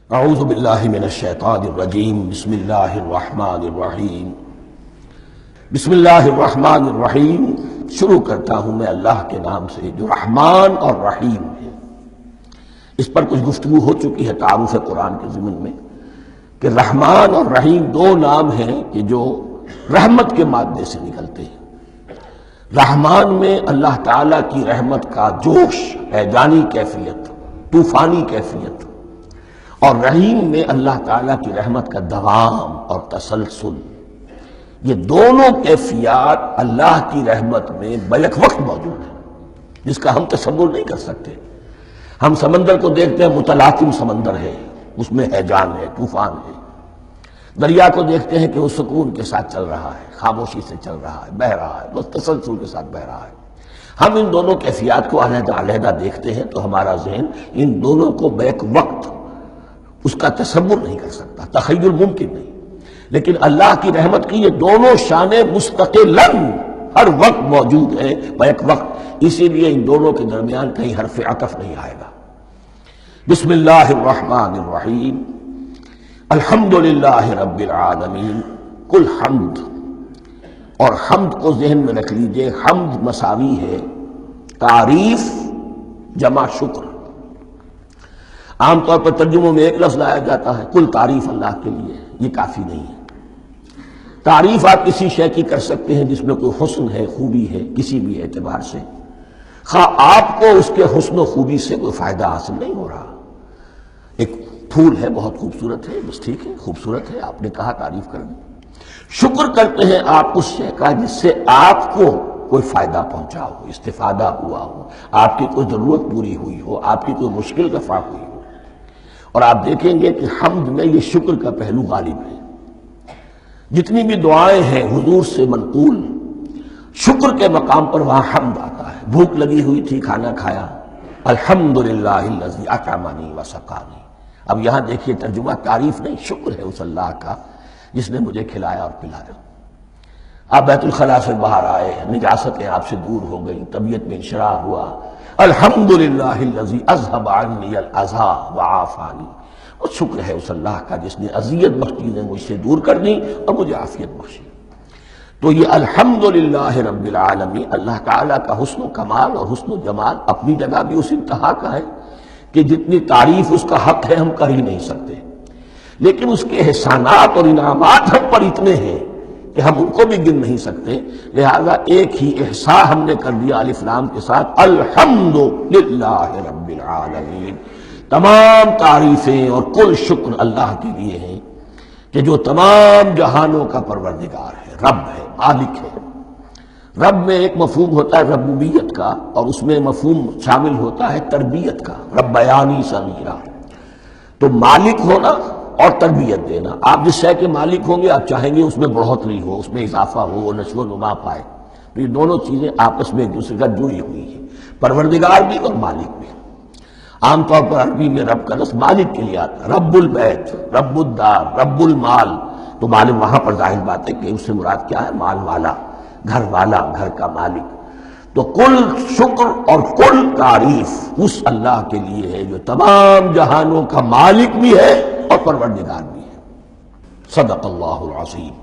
اعوذ باللہ من الشیطان الرجیم بسم اللہ الرحمن الرحیم بسم اللہ الرحمن الرحیم۔ شروع کرتا ہوں میں اللہ کے نام سے جو رحمان اور رحیم ہے۔ اس پر کچھ گفتگو ہو چکی ہے تعارف قرآن کے ضمن میں کہ رحمان اور رحیم دو نام ہیں کہ جو رحمت کے مادے سے نکلتے ہیں۔ رحمان میں اللہ تعالیٰ کی رحمت کا جوش، ہیجانی کیفیت، طوفانی کیفیت، اور رحیم میں اللہ تعالیٰ کی رحمت کا دوام اور تسلسل۔ یہ دونوں کیفیات اللہ کی رحمت میں بیک وقت موجود ہیں، جس کا ہم تصور نہیں کر سکتے۔ ہم سمندر کو دیکھتے ہیں، متلاطم سمندر ہے، اس میں ہیجان ہے، طوفان ہے۔ دریا کو دیکھتے ہیں کہ وہ سکون کے ساتھ چل رہا ہے، خاموشی سے چل رہا ہے، بہہ رہا ہے، بس تسلسل کے ساتھ بہہ رہا ہے۔ ہم ان دونوں کیفیات کو علیحدہ علیحدہ دیکھتے ہیں تو ہمارا ذہن ان دونوں کو بیک وقت اس کا تصور نہیں کر سکتا، تخیل ممکن نہیں۔ لیکن اللہ کی رحمت کی یہ دونوں شانیں مستقلاً ہر وقت موجود ہیں بیک وقت، اسی لیے ان دونوں کے درمیان کہیں حرف عطف نہیں آئے گا۔ بسم اللہ الرحمن الرحیم، الحمد للہ رب العالمین۔ کل حمد، اور حمد کو ذہن میں رکھ لیجئے، حمد مساوی ہے تعریف جمع شکر۔ عام طور پر ترجموں میں ایک لفظ لایا جاتا ہے، کل تعریف اللہ کے لیے، یہ کافی نہیں ہے۔ تعریف آپ کسی شے کی کر سکتے ہیں جس میں کوئی حسن ہے، خوبی ہے، کسی بھی اعتبار سے، خواہ آپ کو اس کے حسن و خوبی سے کوئی فائدہ حاصل نہیں ہو رہا۔ ایک پھول ہے، بہت خوبصورت ہے، بس ٹھیک ہے، خوبصورت ہے، آپ نے کہا تعریف کر دی۔ شکر کرتے ہیں آپ اس شے کا جس سے آپ کو کوئی فائدہ پہنچا ہو، استفادہ ہوا ہو، آپ کی کوئی ضرورت پوری ہوئی ہو، آپ کی کوئی مشکل رفع ہوئی ہو۔ اور آپ دیکھیں گے کہ حمد میں یہ شکر کا پہلو غالب ہے۔ جتنی بھی دعائیں ہیں حضور سے منقول، شکر کے مقام پر وہاں حمد آتا ہے۔ بھوک لگی ہوئی تھی، کھانا کھایا، الحمدللہ الذی اطعمنی وسقانی۔ اب یہاں دیکھیے ترجمہ تعریف نہیں، شکر ہے اس اللہ کا جس نے مجھے کھلایا اور پلایا۔ آپ بیت الخلاء سے باہر آئے، نجاستیں آپ سے دور ہو گئی، طبیعت میں انشراح ہوا، الحمدللہ الذی اذھب عنی الاذی وعافانی۔ اور شکر ہے اس اللہ کا جس نے اذیت بخش چیزیں مجھ سے دور کر دیں اور مجھے عافیت بخشی۔ تو یہ الحمدللہ رب العالمین، اللہ تعالیٰ کا حسن و کمال اور حسن و جمال اپنی جگہ بھی اس انتہا کا ہے کہ جتنی تعریف اس کا حق ہے ہم کر ہی نہیں سکتے، لیکن اس کے احسانات اور انعامات ہم پر اتنے ہیں کہ ہم ان کو بھی گن نہیں سکتے۔ لہذا ایک ہی احصاء ہم نے کر دیا الف لام کے ساتھ، الحمدللہ رب العالمین۔ تمام تعریفیں اور کل شکر اللہ کے لیے ہیں کہ جو تمام جہانوں کا پروردگار ہے، رب ہے، مالک ہے۔ رب میں ایک مفہوم ہوتا ہے ربوبیت کا، اور اس میں مفہوم شامل ہوتا ہے تربیت کا، ربیانی صغیرہ۔ تو مالک ہونا اور تربیت دینا، آپ جس شے کے مالک ہوں گے آپ چاہیں گے اس میں بڑھوتری ہو، اس میں اضافہ ہو، وہ نشو و نما پائے۔ تو یہ دونوں چیزیں آپس میں ایک دوسرے کا جڑی ہوئی ہیں، پروردگار بھی اور مالک بھی۔ عام طور پر عربی میں رب کا لفظ مالک کے لیے آتا ہے، رب البیت، رب الدار، رب المال۔ تو مالک وہاں پر ظاہر بات ہے کہ اس سے مراد کیا ہے، مال والا، گھر والا، گھر کا مالک۔ تو کل شکر اور کل تعریف اس اللہ کے لیے ہے جو تمام جہانوں کا مالک بھی ہے اور پروردگار بھی ہے۔ صدق اللہ العظیم۔